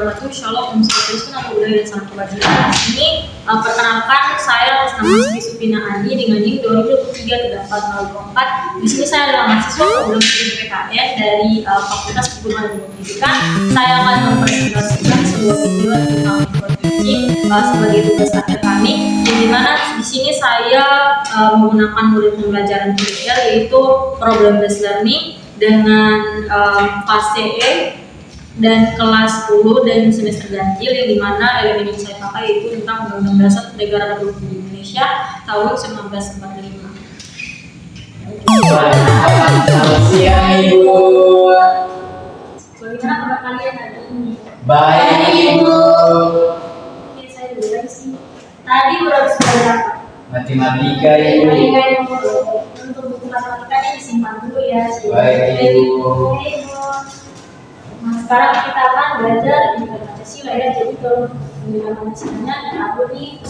wabarakatuh. Shalom, Om Swastiastu, Namo Buddhaya, dan Salam Kebajikan. Di sini perkenalkan saya atas nama Siti Supina Adi dengan NIM 2023-3404. Di sini saya adalah mahasiswa program studi PKN dari Fakultas Keguruan dan Pendidikan. Saya akan mempresentasikan sebuah video tentang teaching sebagai tugas akhir kami. Di mana di sini saya menggunakan modul pembelajaran PBL yaitu problem based learning dengan fase E dan kelas 10 dan semester ganjil, yang dimana elemen yang saya pakai yaitu tentang Undang-Undang Dasar Negara Republik Indonesia tahun 1945. Selamat siang Ibu. Bagaimana kabar kalian hari ini? Baik Ibu. Oke, saya dulu sih. Tadi berhabis belajar Matematika Ibu. Untuk buku matematikanya disimpan dulu ya. Baik Ibu. Nah, sekarang kita akan belajar dengan Pancasila ya. Jadi kalau dengan Pancasilanya dan aku nih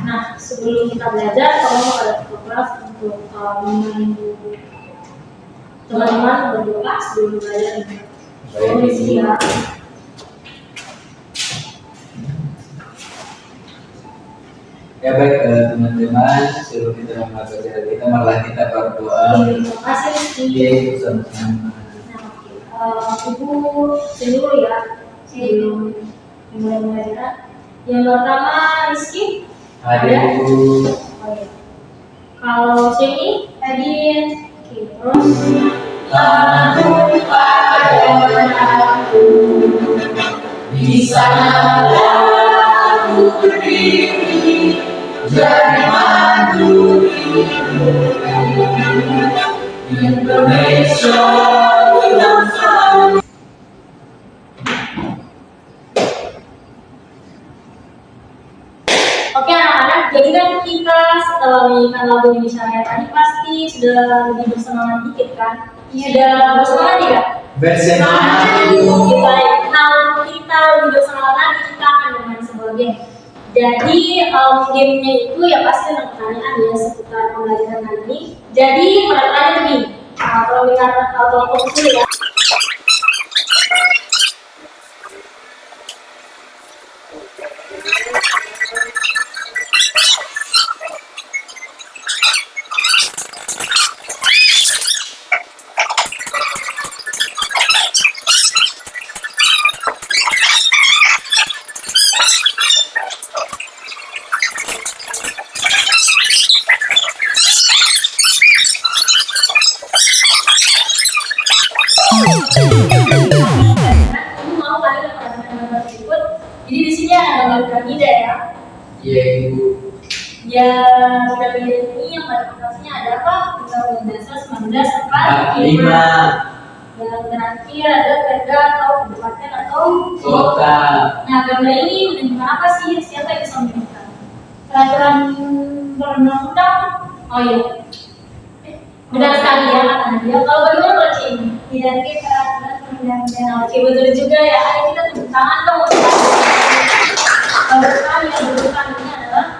Nah, sebelum kita belajar, kalau ada tugas untuk membantu teman-teman berdua sebelum belajar ini. Ya. Ya baik teman-teman, sebelum kita memasuki cerita kita, marilah kita berdoa. Terima kasih Rizky. Ibu sama-sama. Ibu dulu ya sebelum mulai belajar. Yang pertama Rizky. Ada Ibu. Oh, ya. Kalau sini Edin. Oke, terus Tanahku padaku, di sana aku berdiri, jadi madu Indonesia yang selalu. Oke anak-anak, jadi kan kita setelah menyanyikan lagu Indonesia Raya tadi pasti sudah lebih bersemangat dikit kan? Sudah bersemangat ya? Bersemangat Ibu. Baik, kalau kita lebih bersemangat lagi, kita akan bermain sebuah game. Jadi gamenya itu ya pasti ada pertanyaan ya seputar pembelajaran kali ini. Jadi pertanyaannya begini, kalau dengar atau fokus dulu ya. Jadi di sini ada gambar piramida ya. Iya Ibu. Ya, piramida ini yang batasnya ada apa? Undang-Undang Dasar 1945. Yang terakhir ada perda atau kabupaten atau Kota. Nah, gambar ini menunjukkan apa sih? Siapa yang bisa menunjukkan? Peraturan perundang-undang. Oh iya. Benar sekali ya kata Nadia. Kalau bagaimana baca ini? Tidak ada peraturan perundang-undang. Oke, betul juga ya. Ayo kita tepuk tangan dong. Kalau sekali yang dibutuhkan ini adalah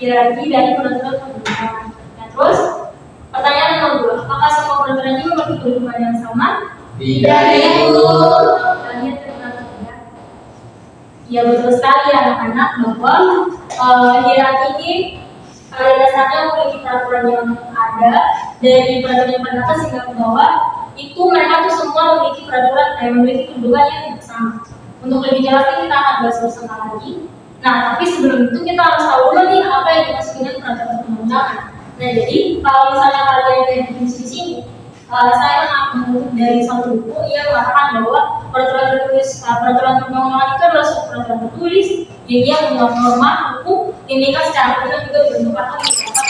hierarki dari peraturan perundang-undangan. Nah, terus pertanyaan nomor 2, apakah semua peraturan ini memiliki kedudukan yang sama? Tidak Ibu. Kalian terkenal tidak? Ya betul sekali ya anak-anak bahwa hierarki ini pada dasarnya memiliki peraturan yang ada dari peraturan yang pada atas hingga ke bawah itu mereka tuh semua memiliki peraturan memiliki kedudukan yang tidak sama. Untuk lebih jelasnya kita akan bahas bersama lagi. Nah, tapi sebelum itu kita harus tahu dulu nih apa yang dimaksud dengan peraturan perundang-undangan. Nah, jadi kalau misalnya kalian yang di sini, saya mengutip dari satu buku yang mengatakan bahwa peraturan perundang-undangan itu adalah suatu peraturan tertulis yang dia membuat norma hukum yang diikat secara benar juga dibentuk atau dicatat.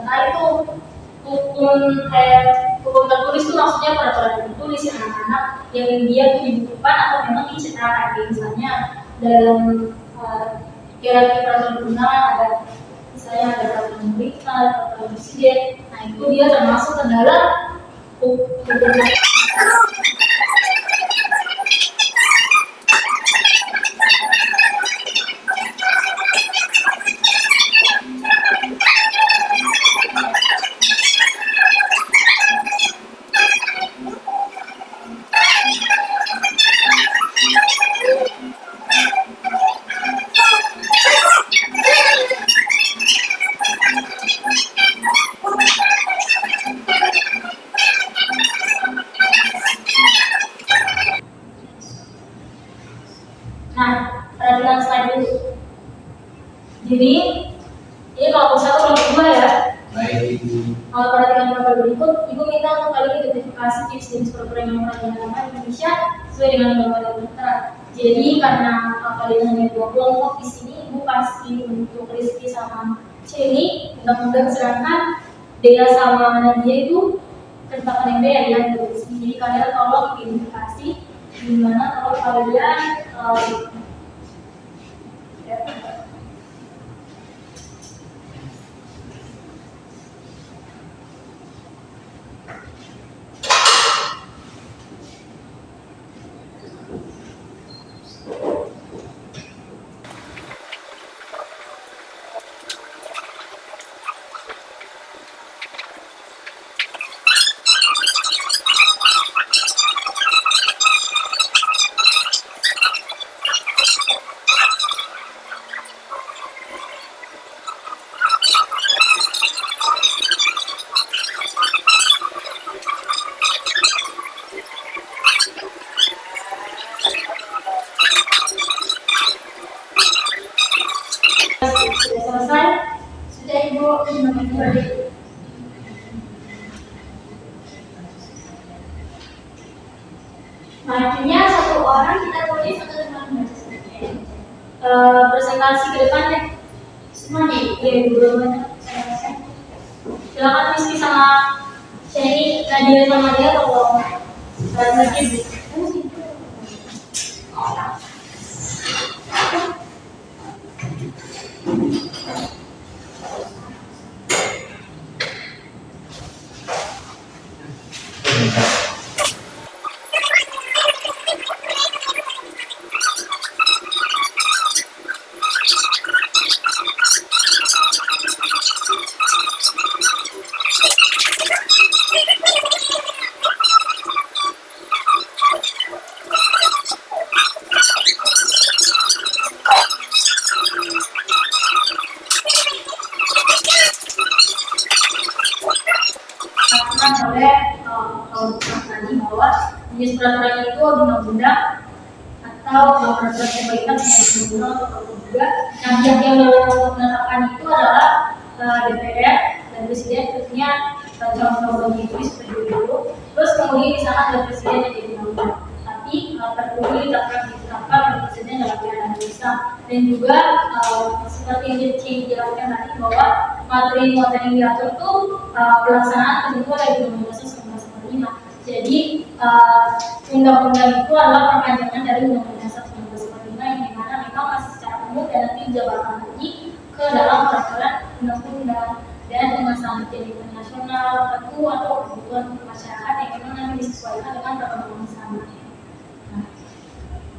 Nah itu hukum tertulis itu maksudnya peraturan tertulis ya anak-anak yang dia dibukukan atau memang dicetak. Misalnya dalam hierarki peraturan perundangan ada misalnya ada peraturan pemerintah, peraturan presiden. Nah itu dia termasuk ke dalam hukum. Nah, perhatikan slide dulu. Jadi, ini kelompok 1, kelompok 2 ya. Baik. Kalau perhatikan gambar berikut, Ibu minta untuk kalian identifikasi jenis program yang pernah dilakukan di Indonesia sesuai dengan gambar yang tertera. Jadi karena kalian hanya 2 kelompok di sini, Ibu pasti untuk Rizky sama Celi, mudah-mudahan sedangkan Dea sama Nadia itu terdapat yang beda ya di sini. Jadi kalian tolong identifikasi gimana kalau kalian sudah selesai, sudah Ibu mengambil. Artinya satu orang kita tulis satu dengan presentasi ke depan deh. Semuanya ya dulu banyak. Silakan Rizky sama Sherry, Nadia sama dia kalau lagi. Oleh kalau tadi bahwa jenis peraturan itu undang-undang atau peraturan pemerintah undang-undang atau juga. Nah, pihak yang menetapkan itu adalah DPR dan presiden, tentunya calon itu seperti dulu. Terus kemudian di sana ada presiden yang jadi undang-undang. Tapi perlu ditetapkan oleh presiden dalam pilihan Indonesia dan juga seperti yang dijelaskan tadi bahwa materi-materi yang diatur itu pelaksanaan ketentuan dari Undang-Undang 1945. Jadi undang-undang itu adalah perpanjangan dari Undang-Undang 1945 yang dimana memang masih secara umum dan nanti dijabarkan lagi ke dalam peraturan undang-undang dan pemasangan jaminan nasional tentu atau kebutuhan masyarakat yang memang nanti disesuaikan dengan perkembangan zaman.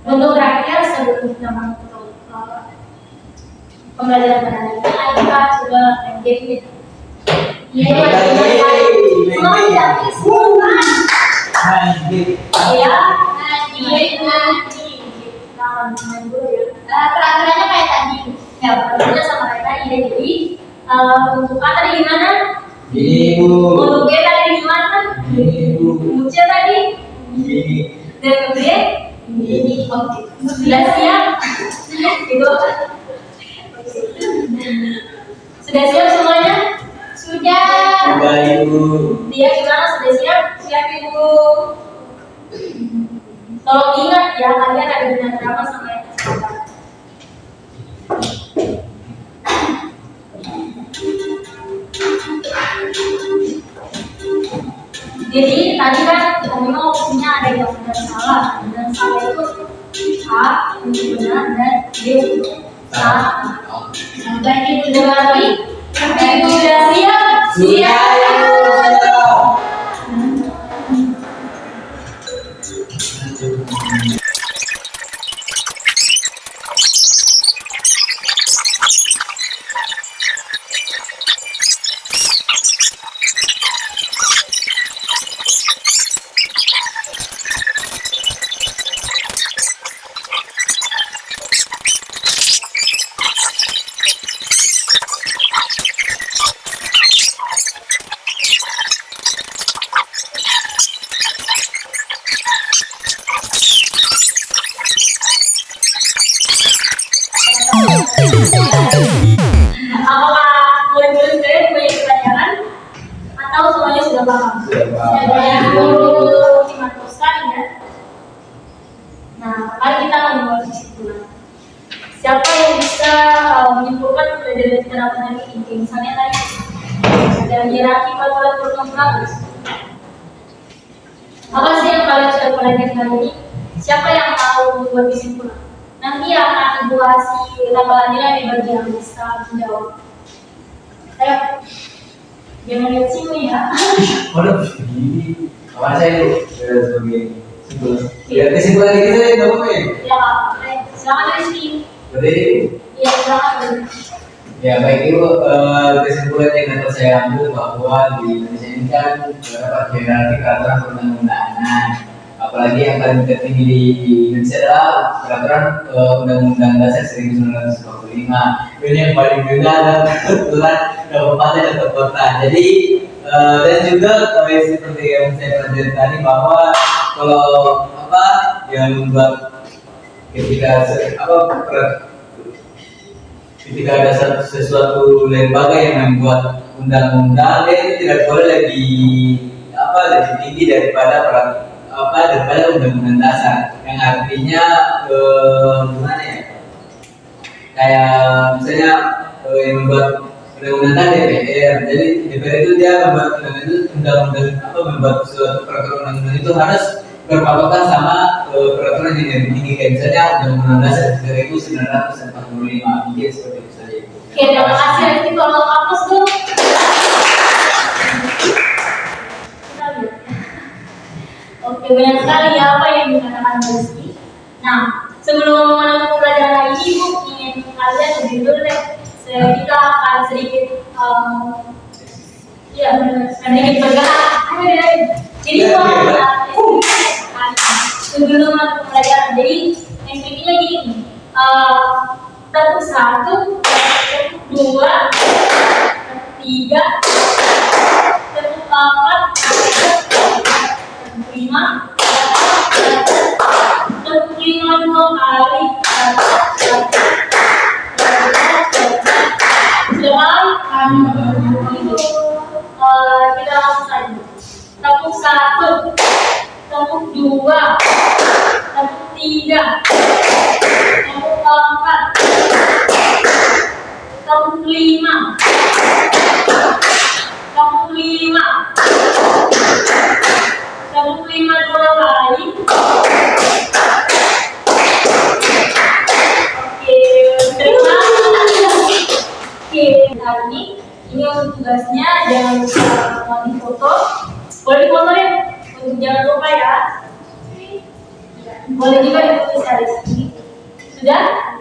Untuk terakhir sebelum kita masuk pembelajaran pada hari ini, kita coba engage. Iya, peraturannya kayak tadi. Ya, peraturannya sama kayak tadi. Jadi untuk A tadi gimana? Ibu. Untuk B tadi gimana? Ibu. Untuk C tadi? Dan untuk D? Oke. Sudah siap? Itu. Sudah siap semuanya? Sudah. Sudah Ibu. Dia gimana? Sudah siap? Siap Ibu. Tolong ingat ya, kalian ada bidang berapa sama yang sekarang. Jadi tadi kan memang opsinya ada yang benar salah, dan salah itu A untuk benar dan B untuk salah. Baik Ibu lagi, Ibu sudah siap? Siap. Apakah murid-murid sekalian punya pertanyaan atau semuanya sudah paham? Sudah paham. Mantap sekali ya. Nah, mari kita membuat kesimpulan. Siapa yang bisa menyimpulkan pelajaran kita dapat hari ini? Misalnya tadi ada hierarki peraturan perundang-undangan. Apa sih yang kalian sudah pelajari hari ini? Siapa yang mau membuat kesimpulan? Nanti akan ibu kasih tambahan nilai bagi yang bisa menjawab. Ayo, jangan lihat sini ya. Waduh, begini. Kawan saya itu sebagai kesimpulan. Ya kesimpulan ini saya nggak apa-apa ya. Ya, silakan Rizky. Berarti Iya, silakan. ya baik itu kesimpulan yang dapat saya ambil bahwa di Indonesia ini kan terdapat hierarki peraturan perundang-undangan. Apalagi yang paling tertinggi di Indonesia adalah peraturan Undang-Undang Dasar 1945. Ini yang paling mudah dan kebetulan kabupaten atau kota. Jadi dan juga seperti yang saya pelajari tadi bahwa kalau apa yang membuat ketika ketika ada sesuatu lembaga yang membuat undang-undang, dia itu tidak boleh lebih tinggi daripada daripada undang-undang dasar, yang artinya gimana ya, kayak misalnya yang membuat undang-undang DPR. Jadi DPR itu dia membuat membuat suatu peraturan undang-undang itu harus berpatokan sama peraturan yang lebih tinggi, kayak misalnya Undang-Undang Dasar 1945. Mungkin seperti itu saja. Oke, terima kasih. Nanti tolong hapus dong. Oke, banyak sekali ya apa yang dikatakan Rizky. Nah, sebelum menutup pelajaran hari ini, Bu ingin kalian lebih dulu deh. Kita akan sedikit sedikit bergerak. Jadi sebelum menutup pelajaran, jadi yang intinya gini, tepuk 1, tepuk 2, tepuk 3, tepuk 4, tepuk 5, tepuk 5 2 kali. Kita langsung saja. Tepuk 1, tepuk 2, tepuk 3, tepuk 4, tepuk 5, tepuk 5, tepuk 5 2 kali. Oke, terima kasih. Oke, hari ini untuk tugasnya jangan lupa foto. Boleh foto ya, untuk jangan lupa ya. Boleh juga ditulis di sini. Sudah?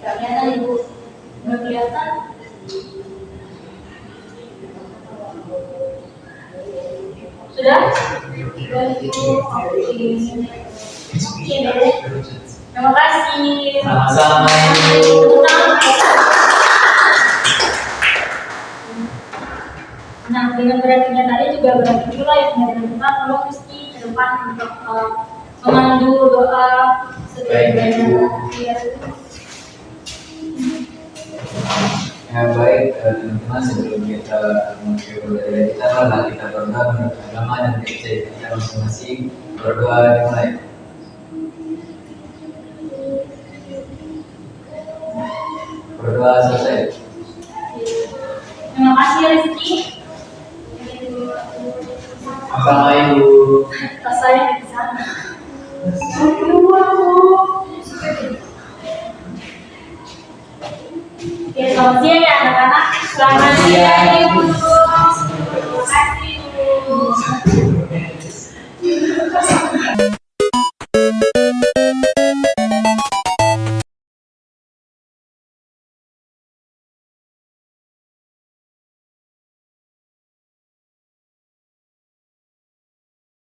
Gak kelihatan Ibu? Gak kelihatan? Sudah? Oke deh. Terima kasih. Sama-sama. Nah, dengan berartinya tadi juga berarti pula yang dari depan kalau mesti ke depan untuk memandu doa sebagai Ya baik teman-teman, sebelum kita memulai pelajaran kita, malah kita berdoa menurut agama dan kepercayaan kita masing-masing. Berdoa dimulai. Berdoa selesai. Terima kasih Rizky. Sama Ibu. Saya di sana. Oke, selamat siang ya anak-anak. Selamat siang Ibu. Terima kasih Ibu.